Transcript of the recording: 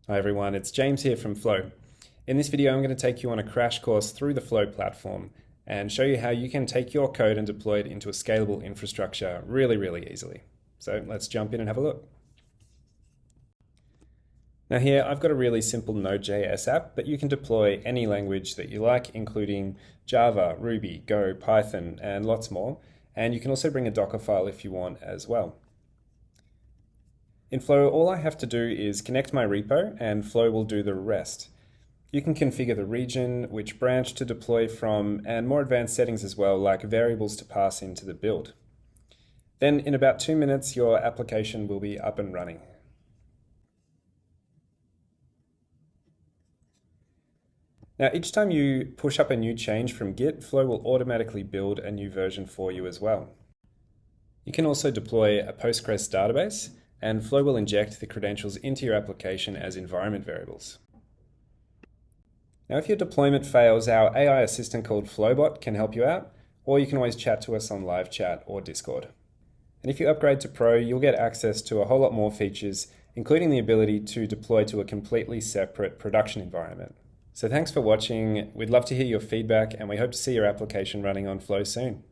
Hi everyone, it's James here from Flow. In this video, I'm going to take you on a crash course through the Flow platform and show you how you can take your code and deploy it into a scalable infrastructure really easily. So let's jump in and have a look. Now here, I've got a really simple Node.js app, but you can deploy any language that you like, including Java, Ruby, Go, Python, and lots more. And you can also bring a Docker file if you want as well. In Flow, all I have to do is connect my repo and Flow will do the rest. You can configure the region, which branch to deploy from, and more advanced settings as well, like variables to pass into the build. Then in about 2 minutes, your application will be up and running. Now, each time you push up a new change from Git, Flow will automatically build a new version for you as well. You can also deploy a Postgres database, and Flow will inject the credentials into your application as environment variables. Now, if your deployment fails, our AI assistant called Flowbot can help you out, or you can always chat to us on live chat or Discord. And if you upgrade to Pro, you'll get access to a whole lot more features, including the ability to deploy to a completely separate production environment. So thanks for watching. We'd love to hear your feedback, and we hope to see your application running on Flow soon.